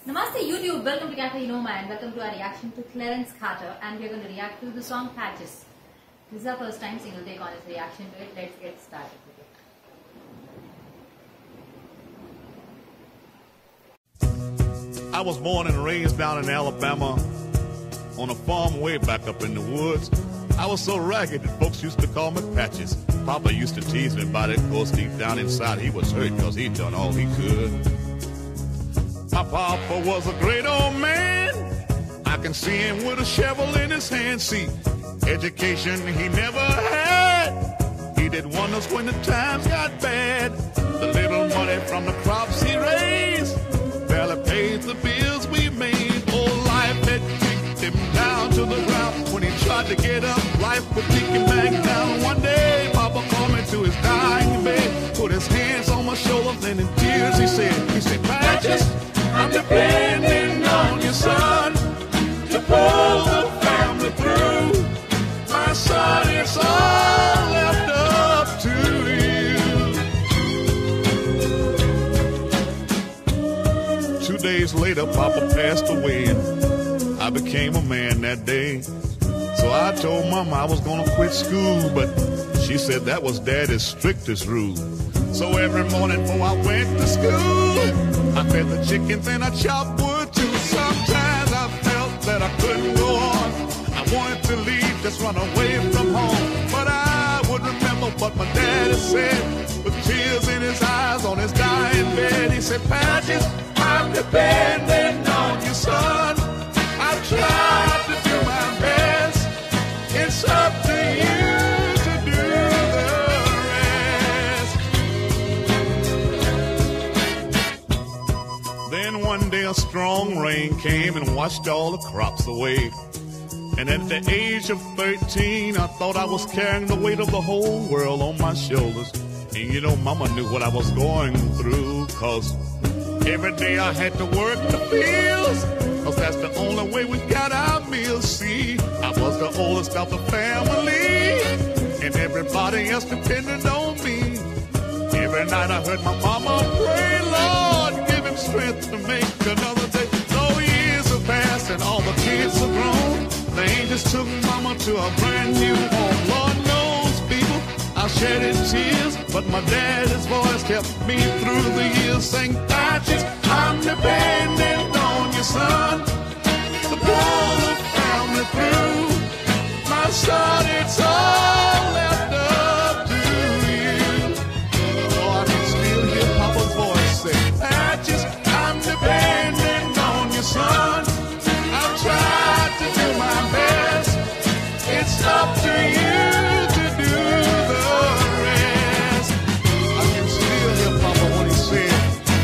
Namaste YouTube, welcome to Cafe Enoma and welcome to our reaction to Clarence Carter, and we're going to react to the song Patches. This is our first time single take on his reaction to it. Let's get started with it. I was born and raised down in Alabama on a farm way back up in the woods. I was so ragged that folks used to call me Patches. Papa used to tease me about it, of course deep down inside he was hurt because he'd done all he could. My papa was a great old man. I can see him with a shovel in his hand. See, education he never had. He did wonders when the times got bad. The little money from the crops he raised barely paid the bills we made. Oh, life had kicked him down to the ground. When he tried to get up, life would kick him back down. One day, Papa called me to his dying bed, put his hands on my shoulders, and in tears he said, Patches, I'm depending on your son to pull the family through. My son, it's all left up to you. 2 days later, Papa passed away, and I became a man that day. So I told Mama I was gonna quit school, but she said that was Daddy's strictest rule. So every morning before I went to school, I fed the chickens and I chopped wood too. Sometimes I felt that I couldn't go on. I wanted to leave, just run away from home. But I would remember what my daddy said, with tears in his eyes on his dying bed. He said, Patches, I'm depending on you, son. I've tried to do my best. It's up to you to do the rest. Then one day a strong rain came and washed all the crops away. And at the age of 13, I thought I was carrying the weight of the whole world on my shoulders. And you know, Mama knew what I was going through, 'cause every day I had to work the fields, 'cause that's the only way we got our meals. See, I was the oldest of the family, and everybody else depended on me. Every night I heard my mama pray, Lord, give him strength to make another day. Though years have passed and all the kids are grown, they just took Mama to a brand new home. Lord knows, people, I shedded tears, but my daddy's voice kept me through the years, saying, Patches, I'm depending on your son to pull the family through. My son, it's all left up to you. Oh, I can still hear Papa's voice say, Patches, I'm depending on your son. I've tried to do my best. It's up to you to do the rest. I can still hear Papa when he said,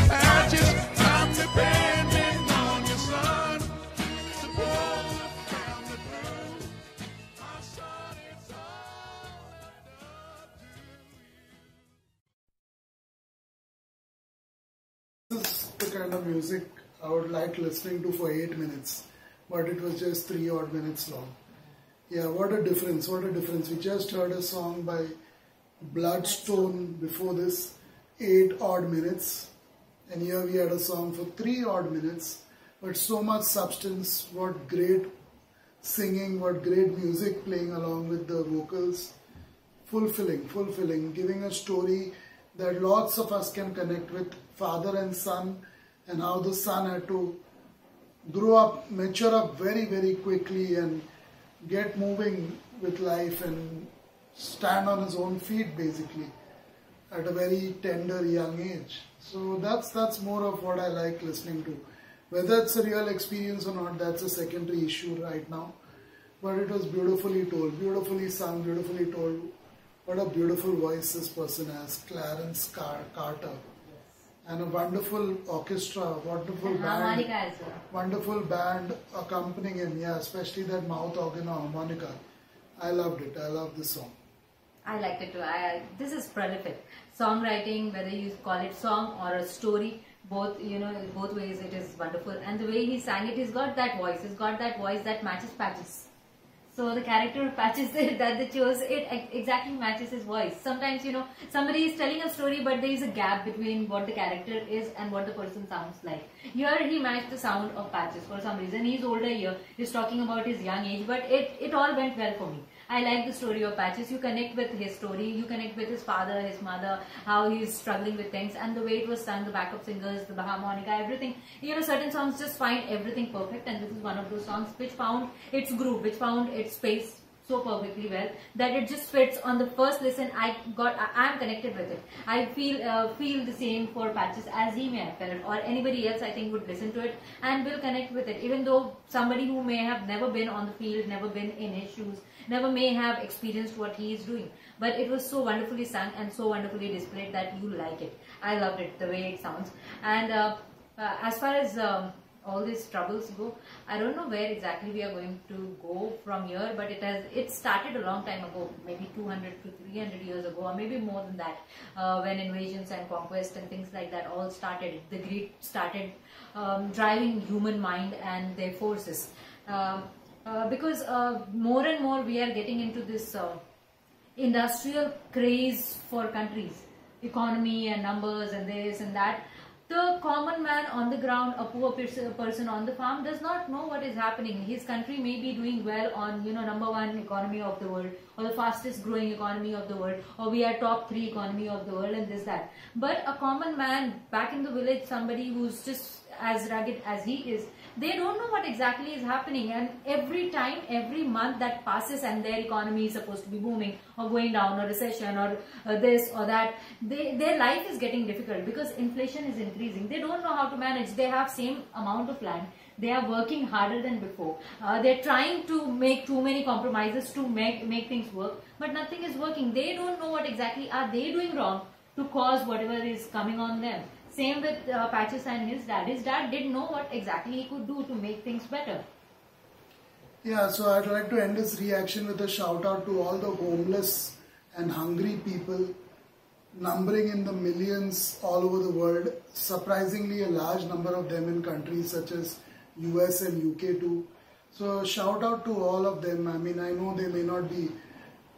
Patches, I'm depending on your son to pull the family through. My son, it's all left up to you. This is the kind of music I would like listening to for 8 minutes, but it was just 3 odd minutes long. Yeah, what a difference, what a difference. We just heard a song by Bloodstone before this, 8 odd minutes. And here we had a song for 3 odd minutes, but so much substance. What great singing, what great music playing along with the vocals. Fulfilling, giving a story that lots of us can connect with, father and son, and how the son had to grow up, mature up very, very quickly and get moving with life and stand on his own feet basically at a very tender young age. So that's more of what I like listening to. Whether it's a real experience or not, that's a secondary issue right now. But it was beautifully told, beautifully sung, beautifully told. What a beautiful voice this person has, Clarence Carter. And a wonderful orchestra, wonderful band accompanying him, yeah, especially that mouth organ or harmonica. I loved it, I love this song. I liked it too. This is prolific. Songwriting, whether you call it song or a story, both, you know, both ways it is wonderful. And the way he sang it, he's got that voice. He's got that voice that matches Patches. So the character of Patches that they chose, it exactly matches his voice. Sometimes, you know, somebody is telling a story, but there is a gap between what the character is and what the person sounds like. Here he matched the sound of Patches for some reason. He's older here. He's talking about his young age, but it all went well for me. I like the story of Patches. You connect with his story. You connect with his father, his mother, how he's struggling with things, and the way it was sung, the backup singers, the harmonica, everything. You know, certain songs just find everything perfect, and this is one of those songs which found its groove, which found its space so perfectly well that it just fits. On the first listen, I'm connected with it. I feel the same for Patches as he may have felt, or anybody else I think would listen to it and will connect with it, even though somebody who may have never been on the field, never been in his shoes, never may have experienced what he is doing. But it was so wonderfully sung and so wonderfully displayed that you like it. I loved it, the way it sounds. And as far as all these troubles go, I don't know where exactly we are going to go from here, but it started a long time ago, maybe 200 to 300 years ago, or maybe more than that, when invasions and conquest and things like that all started. The greed started driving human mind and their forces. Because more and more we are getting into this industrial craze for countries, economy and numbers and this and that. The common man on the ground, a poor person on the farm, does not know what is happening. His country may be doing well on, you know, #1 economy of the world, or the fastest growing economy of the world, or we are top 3 economy of the world and this, that. But a common man back in the village, somebody who's just as rugged as he is, they don't know what exactly is happening, and every month that passes and their economy is supposed to be booming or going down, or recession, or this or that, their life is getting difficult because inflation is increasing. They don't know how to manage. They have same amount of land. They are working harder than before. They're trying to make too many compromises to make things work, but nothing is working. They don't know what exactly are they doing wrong to cause whatever is coming on them. Same with Patches and his dad. His dad didn't know what exactly he could do to make things better. Yeah, so I'd like to end this reaction with a shout out to all the homeless and hungry people, numbering in the millions all over the world. Surprisingly, a large number of them in countries such as US and UK too. So shout out to all of them. I mean, I know they may not be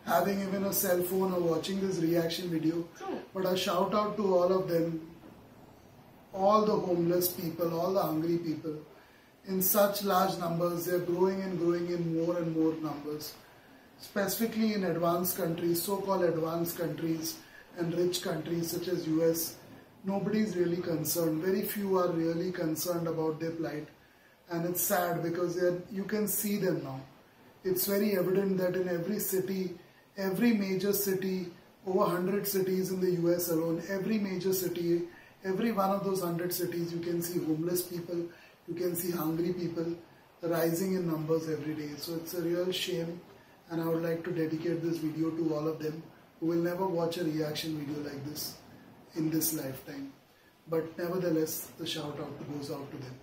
having even a cell phone or watching this reaction video, but a shout out to all of them. All the homeless people, all the hungry people, in such large numbers. They are growing and growing in more and more numbers, specifically in advanced countries, so-called advanced countries and rich countries such as US. Nobody is really concerned. Very few are really concerned about their plight, and it's sad because you can see them now. It's very evident that in every city, every major city, over 100 cities in the US alone, every major city, every one of those 100 cities, you can see homeless people, you can see hungry people rising in numbers every day. So it's a real shame, and I would like to dedicate this video to all of them who will never watch a reaction video like this in this lifetime. But nevertheless, the shout out goes out to them.